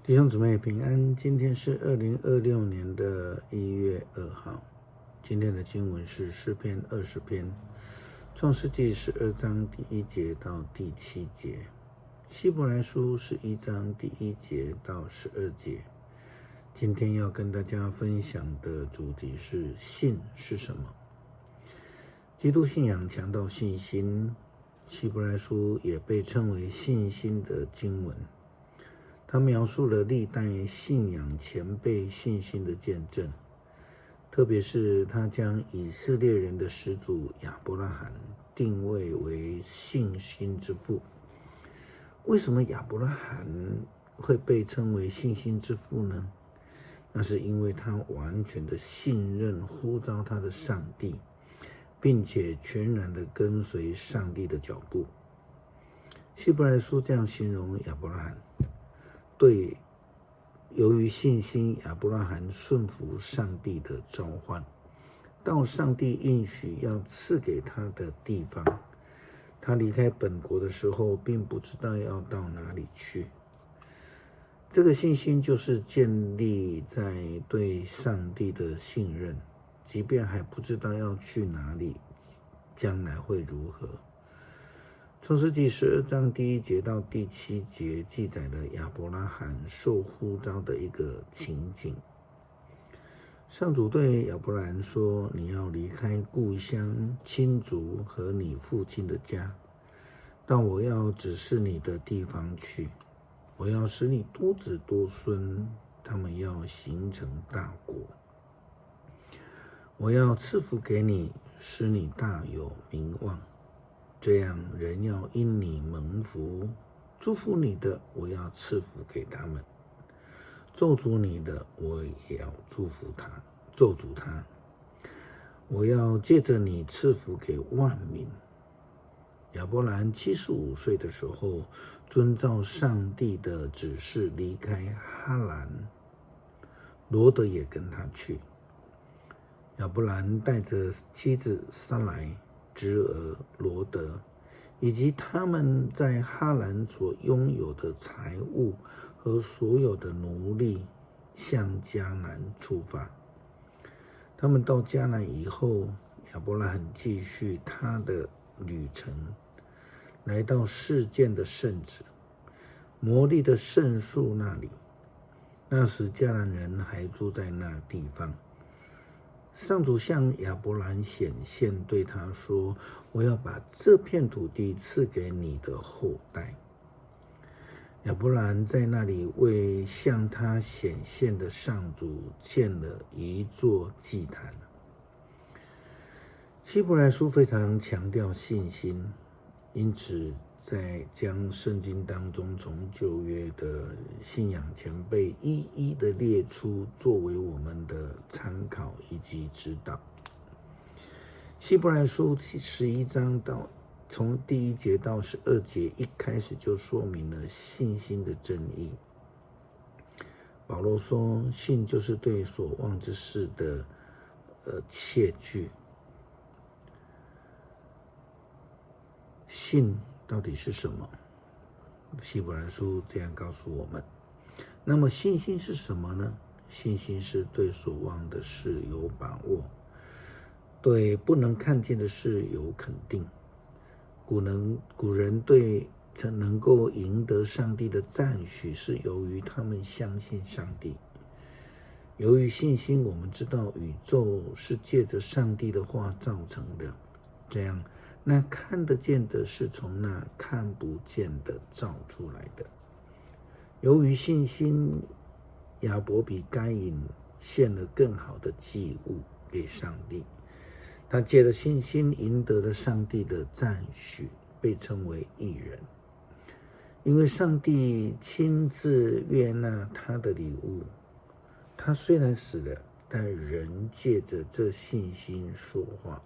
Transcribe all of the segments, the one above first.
弟兄姊妹平安，今天是2026年1月2号。今天的经文是诗篇20篇，创世纪12章第1节到第7节，希伯来书11章第1节到12节。今天要跟大家分享的主题是信是什么。基督信仰强调信心，希伯来书也被称为信心的经文。他描述了历代信仰前辈信心的见证，特别是他将以色列人的始祖亚伯拉罕定位为信心之父。为什么亚伯拉罕会被称为信心之父呢？那是因为他完全的信任呼召他的上帝，并且全然的跟随上帝的脚步。希伯来书这样形容亚伯拉罕：由于信心，亚伯拉罕顺服上帝的召唤，到上帝应许要赐给他的地方。他离开本国的时候，并不知道要到哪里去。这个信心就是建立在对上帝的信任，即便还不知道要去哪里，将来会如何。创世纪12章第1节到第7节记载了亚伯拉罕受呼召的一个情景。上主对亚伯拉罕说：“你要离开故乡、亲族和你父亲的家，到我要指示你的地方去。我要使你多子多孙，他们要形成大国。我要赐福给你，使你大有名望。这样，人要因你蒙福，祝福你的，我要赐福给他们；咒诅你的，我也要咒诅他。我要借着你赐福给万民。”亚伯兰75岁的时候，遵照上帝的指示离开哈兰，罗德也跟他去。亚伯兰带着妻子撒来、侄儿罗德，以及他们在哈兰所拥有的财物和所有的奴隶，向迦南出发。他们到迦南以后，亚伯拉罕继续他的旅程，来到示剑的圣址摩利的圣树那里。那时迦南人还住在那地方。上主向亚伯兰显现，对他说：“我要把这片土地赐给你的后代。”亚伯兰在那里为向他显现的上主建了一座祭坛。希伯来书非常强调信心，因此在将圣经当中从旧约的信仰前辈一一的列出，作为我们的参考以及指导。希伯来书11章从第1节到12节一开始就说明了信心的真义。保罗说，信就是对所望之事的切据。信到底是什么？希伯来书这样告诉我们。那么信心是什么呢？信心是对所望的事有把握，对不能看见的事有肯定。古人对能够赢得上帝的赞许，是由于他们相信上帝。由于信心，我们知道宇宙是借着上帝的话造成的，这样那看得见的是从那看不见的造出来的。由于信心，亚伯比该隐献了更好的祭物给上帝。他借着信心赢得了上帝的赞许，被称为义人。因为上帝亲自悦纳他的礼物，他虽然死了，但仍借着这信心说话。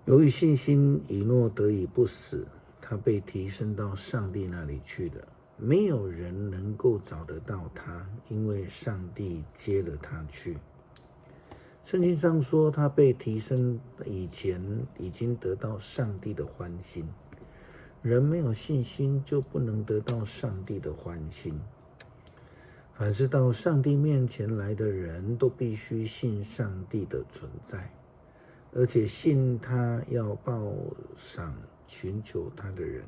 由于信心，以诺得以不死，他被提升到上帝那里去了。没有人能够找得到他，因为上帝接了他去。圣经上说，他被提升以前已经得到上帝的欢心，人没有信心，就不能得到上帝的欢心。凡是到上帝面前来的人，都必须信上帝的存在，而且信他要报赏寻求他的人。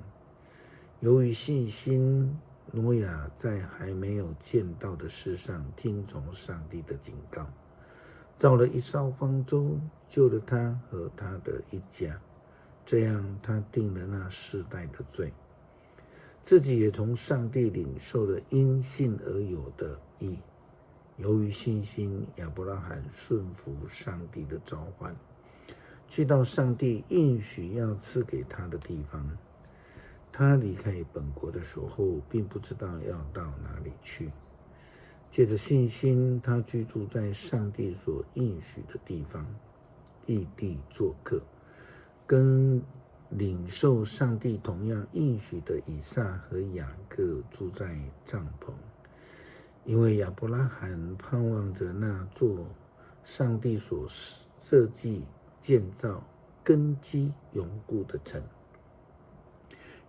由于信心，挪亚在还没有见到的事上听从上帝的警告，造了一艘方舟，救了他和他的一家。这样他定了那世代的罪，自己也从上帝领受了因信而有的义。由于信心，亚伯拉罕顺服上帝的召唤，去到上帝应许要赐给他的地方。他离开本国的时候，并不知道要到哪里去。借着信心，他居住在上帝所应许的地方，异地做客，跟领受上帝同样应许的以撒和雅各住在帐篷。因为亚伯拉罕盼望着那座上帝所设计建造根基永固的城。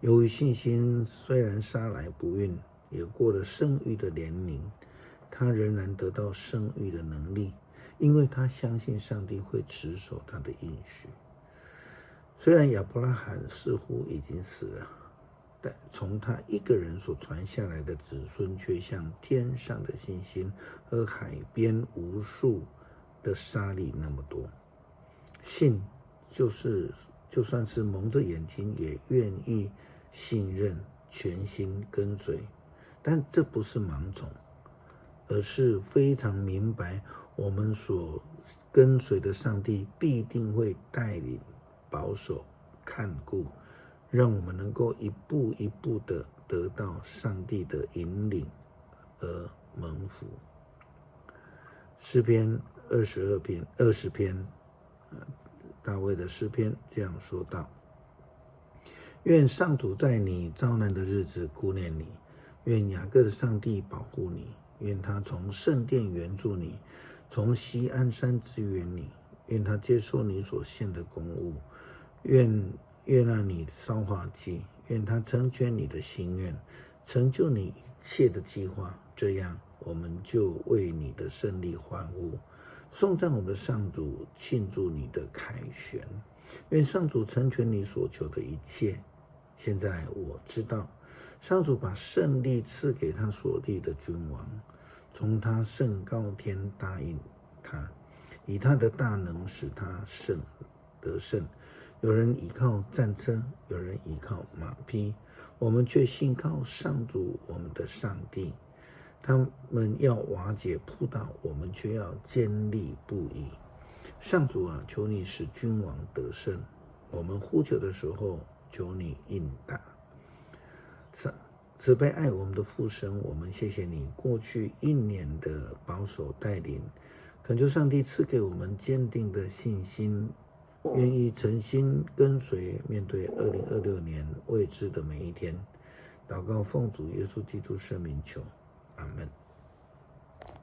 由于信心，虽然撒来不孕，也过了生育的年龄，他仍然得到生育的能力，因为他相信上帝会持守他的应许。虽然亚伯拉罕似乎已经死了，但从他一个人所传下来的子孙，却像天上的星星和海边无数的沙粒那么多。信就算是蒙着眼睛，也愿意信任，全心跟随。但这不是盲从，而是非常明白我们所跟随的上帝必定会带领、保守、看顾，让我们能够一步一步的得到上帝的引领而蒙福。诗篇20篇，大卫的诗篇这样说道：愿上主在你遭难的日子顾念你，愿雅各的上帝保护你，愿他从圣殿援助你，从锡安山支援你，愿他接受你所献的公物，愿那你烧化祭，愿他成全你的心愿，成就你一切的计划。这样我们就为你的胜利欢呼，颂赞我们的上主，庆祝你的凯旋。愿上主成全你所求的一切。现在我知道，上主把胜利赐给他所立的君王，从他圣高天答应他，以他的大能使他得胜。有人倚靠战车，有人倚靠马匹，我们却信靠上主我们的上帝。他们要瓦解扑倒，我们却要坚立不移。上主啊，求你使君王得胜，我们呼求的时候，求你应答。慈悲爱我们的父神，我们谢谢你过去1年的保守带领，恳求上帝赐给我们坚定的信心，愿意诚心跟随，面对2026年未知的每一天。祷告奉主耶稣基督圣名求，阿们。